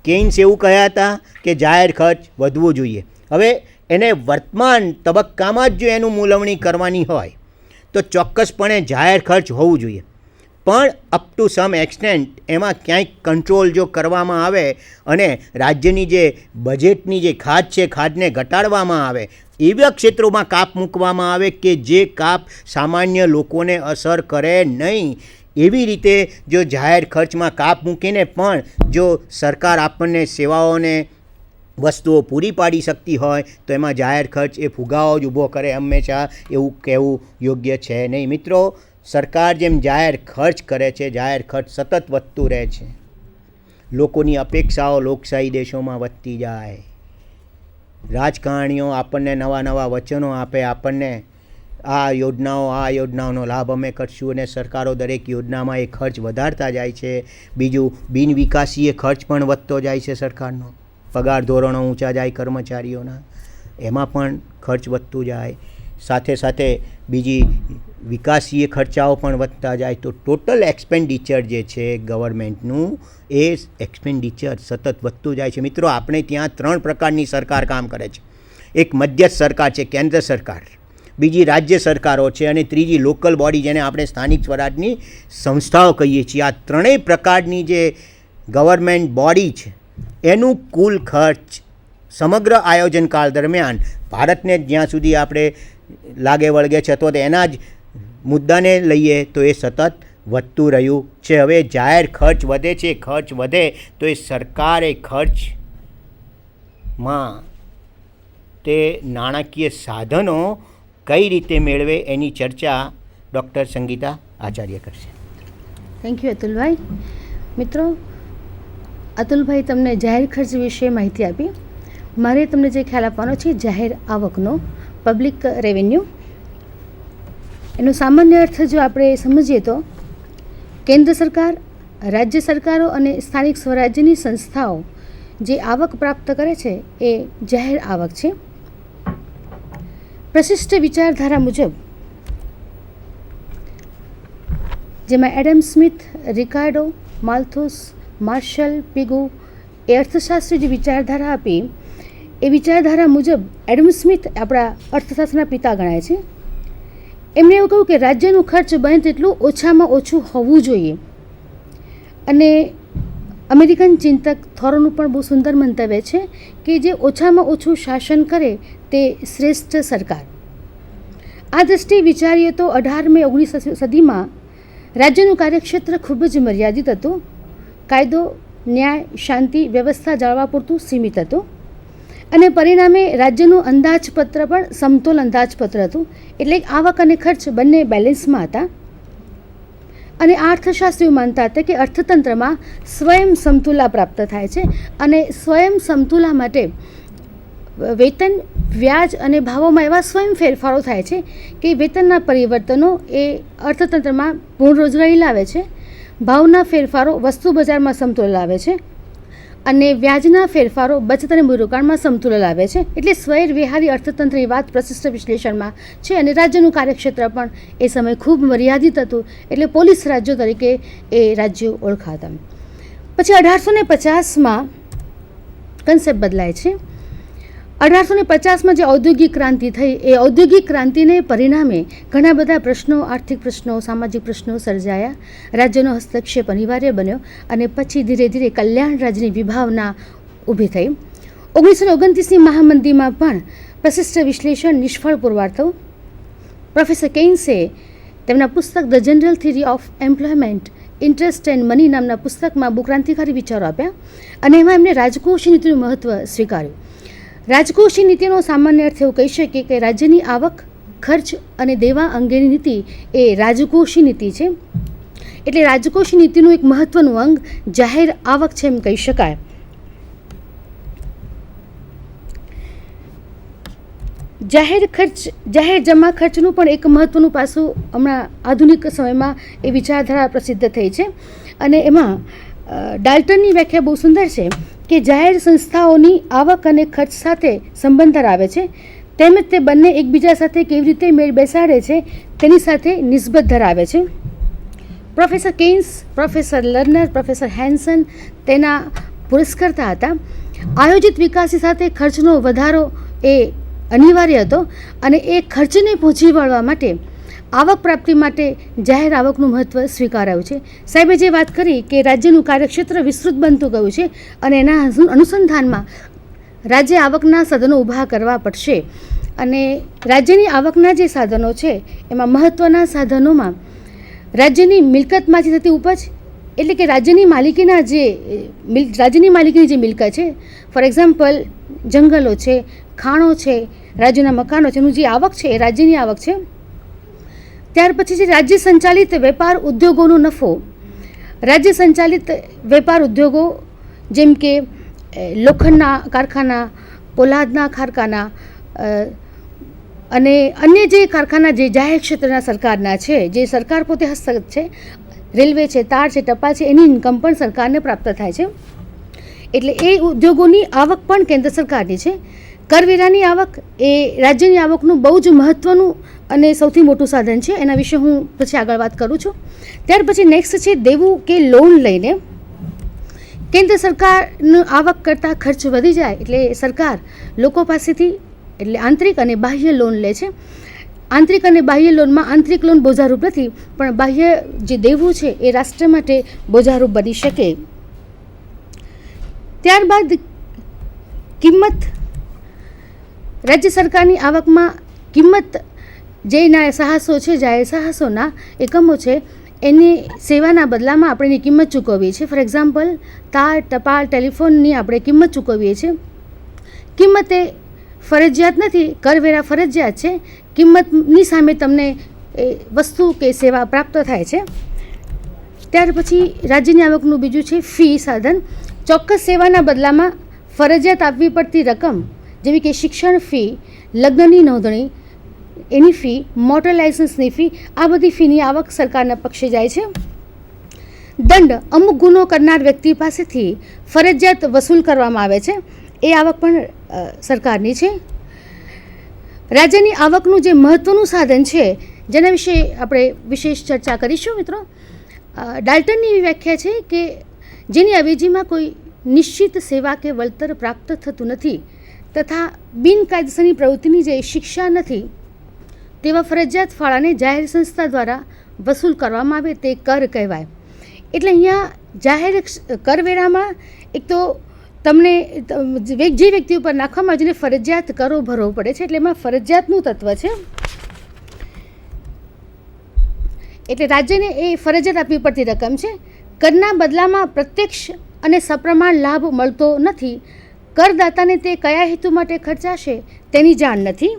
કેઇન્સ એવું કહ્યા હતા કે જાહેર ખર્ચ વધવો જોઈએ. હવે એને વર્તમાન તબક્કામાં જ જો એનું મૂલવણી કરવાની હોય તો ચોક્કસપણે જાહેર ખર્ચ હોવું જોઈએ, પણ અપ ટુ સમ એક્સટેન્ટ એમાં ક્યાંય કંટ્રોલ જો કરવામાં આવે અને રાજ્યની જે બજેટની જે ખાધ છે ખાધને ઘટાડવામાં આવે, એવા ક્ષેત્રોમાં કાપ મૂકવામાં આવે કે જે કાપ સામાન્ય લોકોને અસર કરે નહીં. એવી રીતે જો જાહેર ખર્ચમાં કાપ મૂકીને પણ જો સરકાર આપણને સેવાઓને વસ્તુઓ પૂરી પાડી શકતી હોય તો એમાં જાહેર ખર્ચ એ ફુગાવો જ ઊભો કરે, હંમેશા એવું કહેવું યોગ્ય છે નહીં. મિત્રો, સરકાર જેમ જાહેર ખર્ચ કરે છે, જાહેર ખર્ચ સતત વધતું રહે છે. લોકોની અપેક્ષાઓ લોકશાહી દેશોમાં વધતી જાય, રાજકારણીઓ આપણને નવા નવા વચનો આપે, આપણને આ યોજનાઓનો લાભ અમે કરશું, અને સરકારો દરેક યોજનામાં એ ખર્ચ વધારતા જાય છે. બીજું, બિનવિકાસીય ખર્ચ પણ વધતો જાય છે. સરકારનો પગાર ધોરણો ઊંચા જાય કર્મચારીઓના, એમાં પણ ખર્ચ વધતું જાય. સાથે સાથે બીજી વિકાસીય ખર્ચાઓ પણ વધતા જાય. તો ટોટલ એક્સપેન્ડિચર જે છે ગવર્મેન્ટનું, એ એક્સપેન્ડિચર સતત વધતું જાય છે. મિત્રો, આપણે ત્યાં 3 પ્રકારની સરકાર કામ કરે છે. એક મધ્યસ્થ સરકાર છે, કેન્દ્ર સરકાર, બીજી રાજ્ય સરકારો છે, અને ત્રીજી લોકલ બોડી જેને આપણે સ્થાનિક સ્વરાજની સંસ્થાઓ કહીએ છીએ. આ 3 પ્રકારની જે ગવર્મેન્ટ બોડી છે એનું કુલ ખર્ચ સમગ્ર આયોજનકાળ દરમિયાન ભારતને જ્યાં સુધી આપણે લાગે વળગે છે અથવા તો એના જ મુદ્દાને લઈએ તો એ સતત વધતું રહ્યું છે. હવે જાહેર ખર્ચ વધે છે, ખર્ચ વધે તો એ સરકારે ખર્ચમાં તે નાણાકીય સાધનો કઈ રીતે મેળવે એની ચર્ચા ડૉક્ટર સંગીતા આચાર્ય કરશે. થેન્ક યુ અતુલભાઈ. મિત્રો, અતુલભાઈ તમને જાહેર ખર્ચ વિશે માહિતી આપી. મારે તમને જે ખ્યાલ આપવાનો છે જાહેર આવકનો, પબ્લિક રેવન્યુ, એનો સામાન્ય અર્થ જો આપણે સમજીએ તો કેન્દ્ર સરકાર, રાજ્ય સરકારો અને સ્થાનિક સ્વરાજ્યની સંસ્થાઓ જે આવક પ્રાપ્ત કરે છે એ જાહેર આવક છે. પ્રશિષ્ટ વિચારધારા મુજબ, જેમાં એડમ સ્મિથ, રિકાર્ડો, માલ્થુસ, માર્શલ, પિગુ એ અર્થશાસ્ત્રી જે વિચારધારા આપી, એ વિચારધારા મુજબ એડમ સ્મિથ આપણા અર્થશાસ્ત્રના પિતા ગણાય છે. એમણે એવું કહ્યું કે રાજ્યનું ખર્ચ બને તેટલું ઓછામાં ઓછું હોવું જોઈએ. અને અમેરિકન ચિંતક થોરોનું પણ બહુ સુંદર મંતવ્ય છે કે જે ઓછામાં ઓછું શાસન કરે તે શ્રેષ્ઠ સરકાર. આ દ્રષ્ટિએ વિચારીએ તો 18મી 19મી સદીમાં રાજ્યનું કાર્યક્ષેત્ર ખૂબ જ મર્યાદિત હતું. કાયદો, ન્યાય, શાંતિ, વ્યવસ્થા જાળવવા પૂરતું સીમિત હતું, અને પરિણામે રાજ્યનું અંદાજપત્ર પણ સમતોલ અંદાજપત્ર હતું. એટલે આવક અને ખર્ચ બંને બેલેન્સમાં હતા. અને આ અર્થશાસ્ત્રીઓ માનતા હતા કે અર્થતંત્રમાં સ્વયં સમતુલા પ્રાપ્ત થાય છે, અને સ્વયં સમતુલા માટે વેતન, વ્યાજ અને ભાવોમાં એવા સ્વયં ફેરફારો થાય છે કે વેતનના પરિવર્તનો એ અર્થતંત્રમાં પૂર્ણ રોજગારી લાવે છે, ભાવના ફેરફારો વસ્તુ બજારમાં સમતુલા લાવે છે, અને વ્યાજના ફેરફારો બચત અને મૂડીરોકાણમાં સમતુલા લાવે છે. એટલે સ્વૈર વિહારી અર્થતંત્રની વાત પ્રશિષ્ટ વિશ્લેષણમાં છે. અને રાજ્યનું કાર્યક્ષેત્ર પણ એ સમયે ખૂબ મર્યાદિત હતું, એટલે પોલીસ રાજ્યો તરીકે એ રાજ્યો ઓળખાતા. પછી 1850માં કન્સેપ્ટ બદલાય છે. 1850માં જે ઔદ્યોગિક ક્રાંતિ થઈ, એ ઔદ્યોગિક ક્રાંતિને પરિણામે ઘણા બધા પ્રશ્નો, આર્થિક પ્રશ્નો, સામાજિક પ્રશ્નો સર્જાયા. રાજ્યનો હસ્તક્ષેપ અનિવાર્ય બન્યો, અને પછી ધીરે ધીરે કલ્યાણ રાજ્યની વિભાવના ઊભી થઈ. 1929ની મહામંદીમાં પણ પ્રશિષ્ટ વિશ્લેષણ નિષ્ફળ પુરવાર થયું. પ્રોફેસર કેઇન્સે તેમના પુસ્તક the general theory of employment, interest and money નામના પુસ્તકમાં બહુ ક્રાંતિકારી વિચારો આપ્યા, અને એમાં એમણે રાજકોષીય નીતિનું મહત્ત્વ સ્વીકાર્યું. રાજકોષીય નીતિનો સામાન્ય અર્થ એવું કહી શકીએ કે રાજ્યની આવક, ખર્ચ અને દેવા અંગેની નીતિ એ રાજકોષી નીતિ છે. એટલે રાજકોષી નીતિનું એક મહત્વનું અંગ જાહેર આવક છે એમ કહી શકાય. જાહેર જમા ખર્ચનું પણ એક મહત્વનું પાસું હમણાં આધુનિક સમયમાં એ વિચારધારા પ્રસિદ્ધ થઈ છે. અને એમાં ડાલ્ટનની વ્યાખ્યા બહુ સુંદર છે કે જાહેર સંસ્થાઓની આવક અને ખર્ચ સાથે સંબંધ ધરાવે છે, તેમજ તે બંને એકબીજા સાથે કેવી રીતે મેળ બેસાડે છે તેની સાથે નિસ્બત ધરાવે છે. Professor Keynes, professor Lerner, professor Hansen તેના પુરસ્કર્તા હતા. આયોજિત વિકાસની સાથે ખર્ચનો વધારો એ અનિવાર્ય હતો અને એ ખર્ચને પહોંચી વળવા માટે આવક પ્રાપ્તિ માટે જાહેર આવકનું મહત્ત્વ સ્વીકારાયું છે. સાહેબે જે વાત કરી કે રાજ્યનું કાર્યક્ષેત્ર વિસ્તૃત બનતું ગયું છે અને એના અનુસંધાનમાં રાજ્ય આવકના સાધનો ઊભા કરવા પડશે અને રાજ્યની આવકના જે સાધનો છે એમાં મહત્ત્વના સાધનોમાં રાજ્યની મિલકતમાંથી થતી ઉપજ, એટલે કે રાજ્યની માલિકીની જે મિલકત છે, ફોર એક્ઝામ્પલ જંગલો છે, ખાણો છે, રાજ્યના મકાનો છે, એનું જે આવક છે એ રાજ્યની આવક છે. ત્યાર પછી છે રાજ્ય સંચાલિત વેપાર ઉદ્યોગોનો નફો. રાજ્ય સંચાલિત વેપાર ઉદ્યોગો જેમ કે લોખંડના કારખાના, પોલાદના કારખાના અને અન્ય જે કારખાના જે જાહેર ક્ષેત્રના સરકારના છે, જે સરકાર પોતે હસ્તગત છે, રેલવે છે, તાર છે, ટપાલ છે, એની ઇન્કમ પણ સરકારને પ્રાપ્ત થાય છે. એટલે એ ઉદ્યોગોની આવક પણ કેન્દ્ર સરકારની છે. કરવેરાની આવક એ રાજ્યની આવકનું બહુ જ મહત્ત્વનું અને સૌથી મોટું સાધન છે. એના વિશે હું પછી આગળ વાત કરું છું. ત્યાર પછી નેક્સ્ટ છે દેવું કે લોન લઈને કેન્દ્ર સરકારનું આવક કરતાં ખર્ચ વધી જાય એટલે સરકાર લોકો પાસેથી એટલે આંતરિક અને બાહ્ય લોન લે છે. આંતરિક અને બાહ્ય લોનમાં આંતરિક લોન બોજારૂપ નથી, પણ બાહ્ય જે દેવું છે એ રાષ્ટ્ર માટે બોજારૂપ બની શકે. ત્યારબાદ કિંમત. રાજ્ય સરકારની આવકમાં કિંમત જે સાહસો છે, જાહેર સાહસોના એકમો છે, એની સેવાના બદલામાં આપણે એની કિંમત ચૂકવીએ છીએ. ફોર એક્ઝામ્પલ તાર, ટપાલ, ટેલિફોનની આપણે કિંમત ચૂકવીએ છીએ. કિંમત એ ફરજિયાત નથી, કરવેરા ફરજિયાત છે. કિંમતની સામે તમને એ વસ્તુ કે સેવા પ્રાપ્ત થાય છે. ત્યાર પછી રાજ્યની આવકનું બીજું છે ફી સાધન. ચોક્કસ સેવાના બદલામાં ફરજિયાત આપવી પડતી રકમ જેવી કે શિક્ષણ ફી, લગ્નની નોંધણી એની ફી, મોટર લાયસન્સની ફી, આ બધી ફીની આવક સરકારના પક્ષે જાય છે. દંડ. અમુક ગુનો કરનાર વ્યક્તિ પાસેથી ફરજિયાત વસૂલ કરવામાં આવે છે, એ આવક પણ સરકારની છે. રાજ્યની આવકનું જે મહત્ત્વનું સાધન છે જેના વિશે આપણે વિશેષ ચર્ચા કરીશું મિત્રો. ડાલ્ટનની એવી વ્યાખ્યા છે કે જેની અવેજીમાં કોઈ નિશ્ચિત સેવા કે વળતર પ્રાપ્ત થતું નથી તથા બિનકાયદેસરની પ્રવૃત્તિની જે શિક્ષા નથી તેવા ફરજિયાત ફાળાને જાહેર સંસ્થા દ્વારા વસૂલ કરવામાં આવે તે કર કહેવાય. એટલે અહીંયા જાહેર કરવેરામાં એક તો તમને જે વ્યક્તિ ઉપર નાખવામાં આવે જેને ફરજિયાત કરો ભરવો પડે છે, એટલે એમાં ફરજિયાતનું તત્વ છે. એટલે રાજ્યને એ ફરજિયાત આપવી પડતી રકમ છે. કરના બદલામાં પ્રત્યક્ષ અને સપ્રમાણ લાભ મળતો નથી. કરદાતાને તે કયા હેતુ માટે ખર્ચાશે તેની જાણ નથી.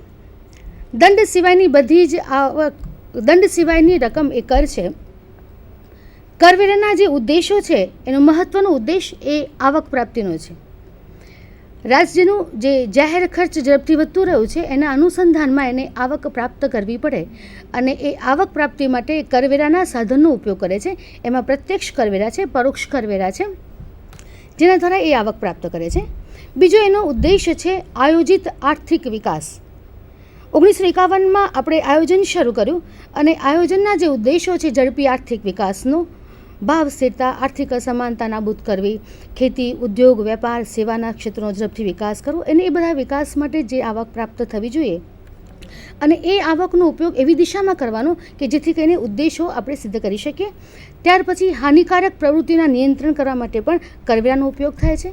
દંડ સિવાયની બધી જ આવક, દંડ સિવાયની રકમ એ કર છે. કરવેરાના જે ઉદ્દેશો છે એનો મહત્ત્વનો ઉદ્દેશ એ આવક પ્રાપ્તિનો છે. રાજ્યનું જે જાહેર ખર્ચ ઝડપથી વધતું રહ્યું છે એના અનુસંધાનમાં એને આવક પ્રાપ્ત કરવી પડે અને એ આવક પ્રાપ્તિ માટે કરવેરાના સાધનનો ઉપયોગ કરે છે. એમાં પ્રત્યક્ષ કરવેરા છે, પરોક્ષ કરવેરા છે, જેના દ્વારા એ આવક પ્રાપ્ત કરે છે. બીજો એનો ઉદ્દેશ છે આયોજિત આર્થિક વિકાસ. 1951માં આપણે આયોજન શરૂ કર્યું અને આયોજનના જે ઉદ્દેશો છે ઝડપી આર્થિક વિકાસનો, ભાવ સ્થિરતા, આર્થિક અસમાનતા નાબૂદ કરવી, ખેતી, ઉદ્યોગ, વેપાર, સેવાના ક્ષેત્રનો ઝડપથી વિકાસ કરવો, અને એ બધા વિકાસ માટે જે આવક પ્રાપ્ત થવી જોઈએ અને એ આવકનો ઉપયોગ એવી દિશામાં કરવાનો કે જેથી કરીને ઉદ્દેશો આપણે સિદ્ધ કરી શકીએ. ત્યાર પછી હાનિકારક પ્રવૃત્તિના નિયંત્રણ કરવા માટે પણ કરવેરાનો ઉપયોગ થાય છે.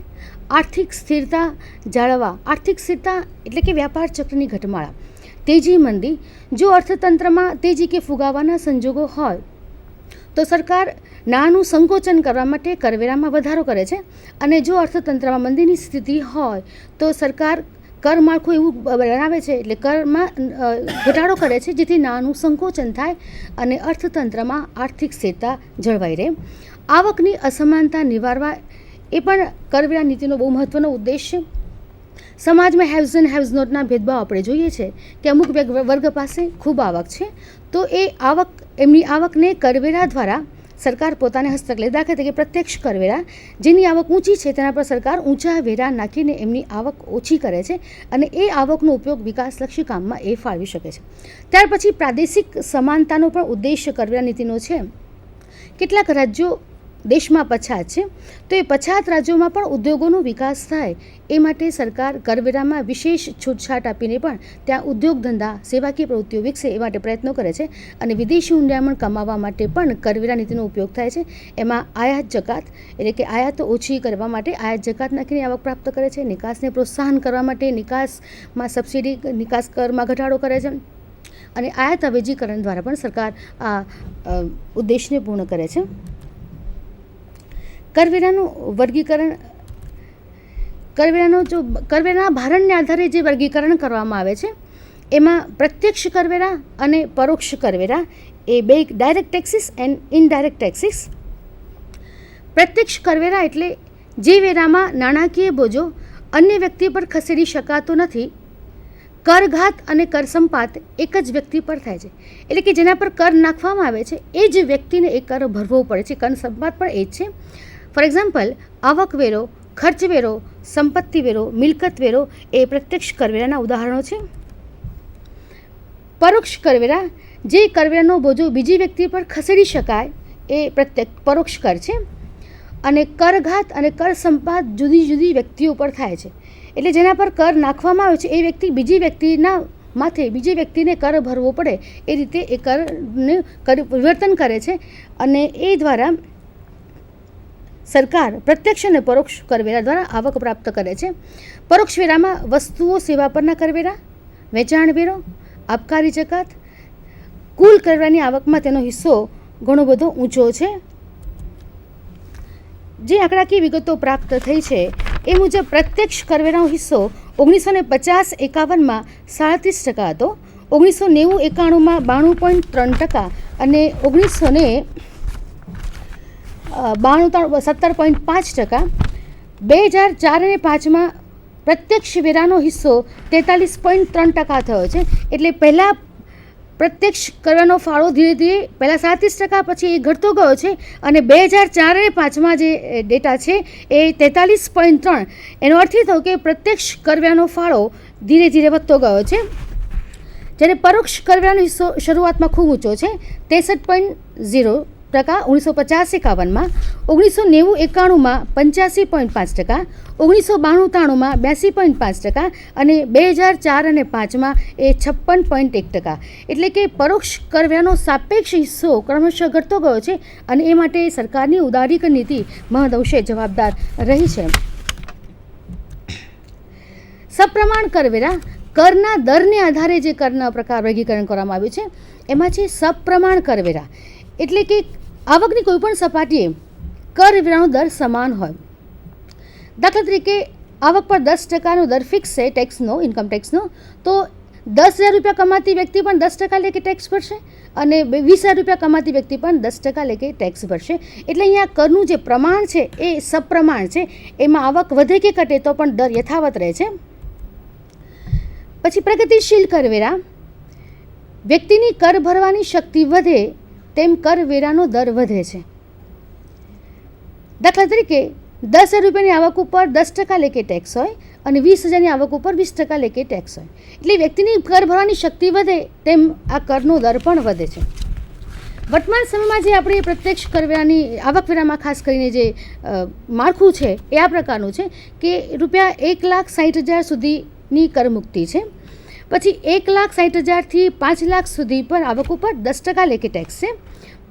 આર્થિક સ્થિરતા જાળવવા. આર્થિક સ્થિરતા એટલે કે વ્યાપાર ચક્રની ઘટમાળા, તેજી મંદી. જો અર્થતંત્રમાં તેજી કે ફુગાવાના સંજોગો હોય તો સરકાર નાણાંનું સંકોચન કરવા માટે કરવેરામાં વધારો કરે છે અને જો અર્થતંત્રમાં મંદીની સ્થિતિ હોય તો સરકાર કર માળખું એવું બનાવે છે, એટલે કરમાં ઘટાડો કરે છે જેથી નાણાંનું સંકોચન થાય અને અર્થતંત્રમાં આર્થિક સ્થિરતા જળવાઈ રહે. આવકની અસમાનતા નિવારવા એ પણ કરવેરા નીતિનો બહુ મહત્ત્વનો ઉદ્દેશ છે. સમાજમાં હેવ્સ એન્ડ હેવ્સ નોટના ભેદભાવ આપણે જોઈએ છે કે અમુક વર્ગ પાસે ખૂબ આવક છે તો એ આવક, એમની આવકને કરવેરા દ્વારા સરકાર પોતાને હસ્તક લે. દાખલા તરીકે પ્રત્યક્ષ કરવેરા, જેની આવક ઊંચી છે તેના પર સરકાર ઊંચા વેરા નાખીને એમની આવક ઓછી કરે છે અને એ આવકનો ઉપયોગ વિકાસલક્ષી કામમાં એ ફાળવી શકે છે. ત્યાર પછી પ્રાદેશિક સમાનતાનો પણ ઉદ્દેશ કરવેરા નીતિનો છે. કેટલાક રાજ્યો દેશમાં પછાત છે, તો એ પછાત રાજ્યોમાં પણ ઉદ્યોગોનો વિકાસ થાય એ માટે સરકાર કરવેરામાં વિશેષ છૂટછાટ આપીને પણ ત્યાં ઉદ્યોગ ધંધા સેવાકીય પ્રવૃત્તિઓ વિકસે એ માટે પ્રયત્નો કરે છે અને વિદેશી ઊંડામણ કમાવા માટે પણ કરવેરા નીતિનો ઉપયોગ થાય છે. એમાં આયાત જકાત એટલે કે આયાતો ઓછી કરવા માટે આયાત જકાત નાખીને આવક પ્રાપ્ત કરે છે, નિકાસને પ્રોત્સાહન કરવા માટે નિકાસમાં સબસિડી નિકાસ કરમાં ઘટાડો કરે છે અને આયાત અવેજીકરણ દ્વારા પણ સરકાર આ ઉદ્દેશને પૂર્ણ કરે છે. કરવેરાનું વર્ગીકરણ કરવેરાના ભારણને આધારે જે વર્ગીકરણ કરવામાં આવે છે એમાં પ્રત્યક્ષ કરવેરા અને પરોક્ષ કરવેરા એ બે direct taxes and indirect taxes. પ્રત્યક્ષ કરવેરા એટલે જે વેરામાં નાણાકીય બોજો અન્ય વ્યક્તિ પર ખસેડી શકાતો નથી. કરઘાત અને કર સંપાત એક જ વ્યક્તિ પર થાય છે, એટલે કે જેના પર કર નાખવામાં આવે છે એ જ વ્યક્તિને એ કર ભરવો પડે છે. કર સંપાત પણ એ જ છે. ફોર એક્ઝામ્પલ, આવકવેરો, ખર્ચવેરો, સંપત્તિ વેરો, મિલકત વેરો એ પ્રત્યક્ષ કરવેરાના ઉદાહરણો છે. પરોક્ષ કરવેરા જે કરવેરાનો બોજો બીજી વ્યક્તિ પર ખસેડી શકાય એ પરોક્ષ કર છે અને કરઘાત અને કર સંપાત જુદી જુદી વ્યક્તિઓ પર થાય છે, એટલે જેના પર કર નાખવામાં આવે છે એ વ્યક્તિ બીજી વ્યક્તિના માથે બીજી વ્યક્તિને કર ભરવો પડે એ રીતે એ કરને પરિવર્તન કરે છે અને એ દ્વારા સરકાર પ્રત્યક્ષ અને પરોક્ષ કરવેરા દ્વારા આવક પ્રાપ્ત કરે છે. પરોક્ષ વેરામાં વસ્તુઓ સેવા પરના કરવેરા, વેચાણ વેરો, આબકારી જકાત, કુલ કરવેરાની આવકમાં તેનો હિસ્સો ઘણો બધો ઊંચો છે. જે આંકડાકીય વિગતો પ્રાપ્ત થઈ છે એ મુજબ પ્રત્યક્ષ કરવેરાનો હિસ્સો 1950-51માં 37% હતો, 1990-91માં 92.3% અને 17.5%. 2004 અને 5માં પ્રત્યક્ષ વેરાનો હિસ્સો 43.3% થયો છે. એટલે પહેલાં પ્રત્યક્ષ કરવાનો ફાળો ધીરે ધીરે પહેલાં 37% પછી એ ઘટતો ગયો છે અને 2004 અને 5માં જે ડેટા છે એ 43.3. એનો અર્થ એ થયો કે પ્રત્યક્ષ કરવેરાનો ફાળો ધીરે ધીરે વધતો ગયો છે, જ્યારે પરોક્ષ કરવેરાનો હિસ્સો શરૂઆતમાં ખૂબ ઊંચો છે, 63.0%. 1950-51માં, 1990-91માં 85.5%, 1992-93માં 82.5% અને 2004 અને 5માં એ 56.1%. એટલે કે પરોક્ષ કરવેરાનો સાપેક્ષ હિસ્સો ક્રમશઃ ઘટતો ગયો છે અને એ માટે સરકારની ઉદારીકરણ નીતિ મહદઅંશે જવાબદાર રહી છે. સપ્રમાણ કરવેરા કરના દરને આધારે જે કરના પ્રકાર વર્ગીકરણ કરવામાં આવ્યું છે એમાં છે સપ્રમાણ કરવેરા, એટલે કે આવકની કોઈપણ સપાટીએ કરવેરાનો દર સમાન હોય. દાખલા તરીકે આવક પર 10%નો દર ફિક્સ છે ટેક્સનો, ઇન્કમ ટેક્સનો, તો 10,000 રૂપિયા કમાતી વ્યક્તિ પણ 10% લેખે ટેક્સ ભરશે અને 20,000 રૂપિયા કમાતી વ્યક્તિ પણ 10% લેખે ટેક્સ ભરશે. એટલે અહીંયા કરનું જે પ્રમાણ છે એ સપ્રમાણ છે, એમાં આવક વધે કે ઘટે તો પણ દર યથાવત રહે છે. પછી પ્રગતિશીલ કરવેરા, વ્યક્તિની કર ભરવાની શક્તિ વધે તેમ કરવેરાનો દર વધે છે. દાખલા તરીકે 10,000 રૂપિયાની આવક ઉપર 10% લેખે ટેક્સ હોય અને 20,000ની આવક ઉપર 20% લેખે ટેક્સ હોય, એટલે વ્યક્તિની કર ભરવાની શક્તિ વધે તેમ આ કરનો દર પણ વધે છે. વર્તમાન સમયમાં જે આપણે પ્રત્યક્ષ કરવેરાની આવકવેરામાં ખાસ કરીને જે માળખું છે એ આ પ્રકારનું છે કે રૂપિયા 1,60,000 સુધીની કરમુક્તિ છે. પછી 1,60,000થી 5 લાખ સુધી પર આવક ઉપર 10% લેખે ટેક્સ છે.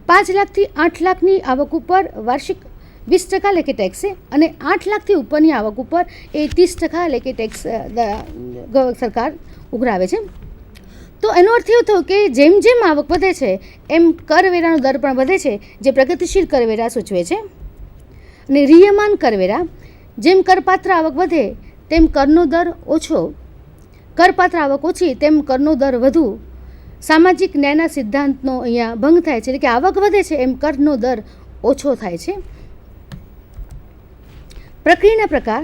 5 લાખથી 8 લાખની આવક ઉપર વાર્ષિક 20% લેખે ટેક્સ છે અને 8 લાખથી ઉપરની આવક ઉપર એ 30% લેખે ટેક્સ સરકાર ઉઘરાવે છે. તો એનો અર્થ એવો થયો કે જેમ જેમ આવક વધે છે એમ કરવેરાનો દર પણ વધે છે, જે પ્રગતિશીલ કરવેરા સૂચવે છે. અને રિયમાન કરવેરા, જેમ કરપાત્ર આવક વધે તેમ કરનો દર ઓછો, કરપાત્ર આવક ઓછી તેમ કરનો દર વધુ. સામાજિક ન્યાયના સિદ્ધાંતનો અહીંયા ભંગ થાય છે, એટલે કે આવક વધે છે એમ કરનો દર ઓછો થાય છે. પ્રક્રિયાના પ્રકાર: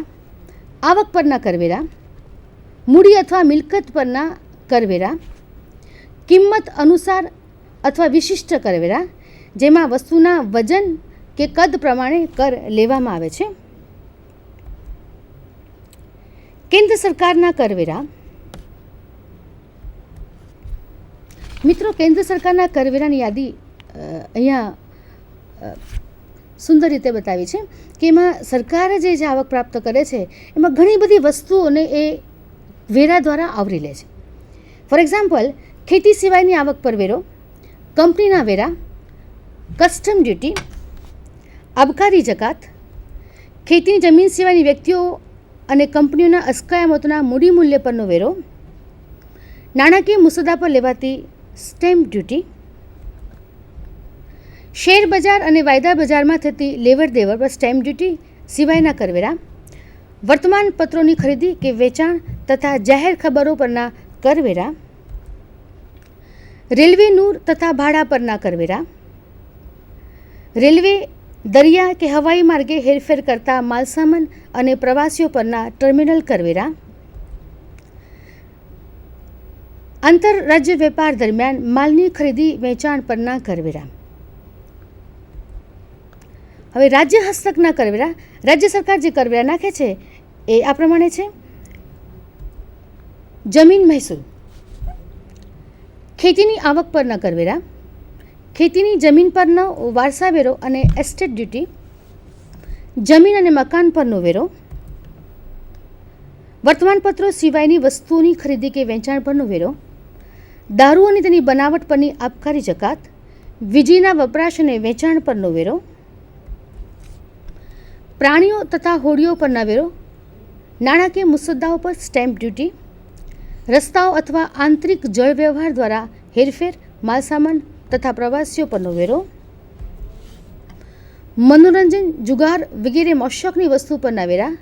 આવક પરના કરવેરા, મૂડી અથવા મિલકત પરના કરવેરા, કિંમત અનુસાર અથવા વિશિષ્ટ કરવેરા, જેમાં વસ્તુના વજન કે કદ પ્રમાણે કર લેવામાં આવે છે. કેન્દ્ર સરકારના કરવેરા. મિત્રો, કેન્દ્ર સરકારના કરવેરાની યાદી અહીંયા સુંદર રીતે બતાવી છે કે એમાં સરકાર જે આવક પ્રાપ્ત કરે છે એમાં ઘણી બધી વસ્તુઓને એ વેરા દ્વારા આવરી લે છે. ફોર એક્ઝામ્પલ, ખેતી સિવાયની આવક પર વેરો, કંપનીના વેરા, કસ્ટમ ડ્યુટી, આબકારી જકાત, ખેતીની જમીન સિવાયની વ્યક્તિઓ અને કંપનીઓના અસ્કયામતોના મૂડી મૂલ્ય પરનો વેરો, નાણાકીય મુસદ્દા પર લેવાતી સ્ટેમ્પ ડ્યુટી, શેર બજાર અને વાયદા બજારમાં થતી લેવડ દેવડ પર સ્ટેમ્પ ડ્યુટી સિવાયના કરવેરા, વર્તમાન પત્રોની ખરીદી કે વેચાણ તથા જાહેર ખબરો પરના કરવેરા, રેલવે નૂર તથા ભાડા પરના કરવેરા, રેલવે, દરિયા કે હવાઈ માર્ગે હેરફેર કરતા માલસામાન અને પ્રવાસીઓ પરના ટર્મિનલ કરવેરા, આંતરરાજ્ય વેપાર દરમિયાન માલની ખરીદી વેચાણ પરના કરવેરા. હવે રાજ્ય હસ્તકના કરવેરા, રાજ્ય સરકાર જે કરવેરા નાખે છે એ આ પ્રમાણે છે: જમીન મહેસૂલ, ખેતીની આવક પરના કરવેરા, ખેતીની જમીન પરનો વારસા વેરો અને એસ્ટેટ ડ્યુટી, જમીન અને મકાન પરનો વેરો, વર્તમાનપત્રો સિવાયની વસ્તુઓની ખરીદી કે વેચાણ પરનો વેરો, દારૂ અને તેની બનાવટ પરની આબકારી જકાત, વીજળીના વપરાશ અને વેચાણ પરનો વેરો, પ્રાણીઓ તથા હોડીઓ પરના વેરો, નાણાકીય મુસદ્દાઓ પર સ્ટેમ્પ ડ્યુટી, રસ્તાઓ અથવા આંતરિક જળ વ્યવહાર દ્વારા હેરફેર, માલસામાન તથા પ્રવાસીઓ પરનો વેરો, મનોરંજન, જુગાર વગેરે મોશોકની વસ્તુ પરના વેરા,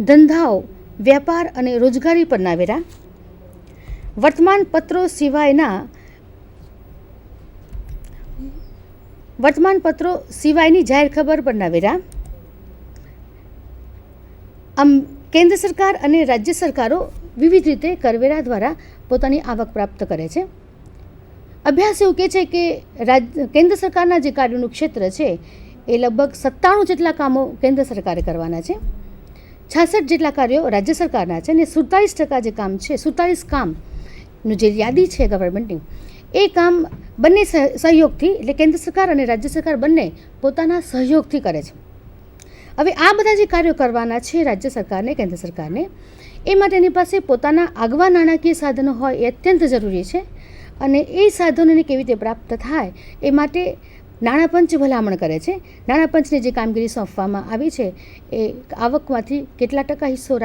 ધંધાઓ, વ્યાપાર અને રોજગારી પરના વેરા, વર્તમાનપત્રો સિવાયની જાહેર ખબર પરના વેરા. આમ કેન્દ્ર સરકાર અને રાજ્ય સરકારો વિવિધ રીતે કરવેરા દ્વારા પોતાની આવક પ્રાપ્ત કરે છે. અભ્યાસ એવું કહે છે કે કેન્દ્ર સરકારના જે કાર્યોનું ક્ષેત્ર છે એ લગભગ 97 જેટલા કામો કેન્દ્ર સરકારે કરવાના છે, 66 જેટલા કાર્યો રાજ્ય સરકારના છે અને 47% જે કામ છે, 47 કામનું જે યાદી છે ગવર્મેન્ટની, એ કામ બંને સહયોગથી, એટલે કેન્દ્ર સરકાર અને રાજ્ય સરકાર બંને પોતાના સહયોગથી કરે છે. હવે આ બધા જે કાર્યો કરવાના છે રાજ્ય સરકારને, કેન્દ્ર સરકારને, એ માટે એની પાસે પોતાના આગવા નાણાકીય સાધનો હોય એ અત્યંત જરૂરી છે અને એ સાધનોને કેવી રીતે પ્રાપ્ત થાય એ માટે નાણાપંચ ભલામણ કરે છે. નાણાપંચને જે કામગીરી સોંપવામાં આવી છે એ આવકમાંથી કેટલા ટકા હિસ્સો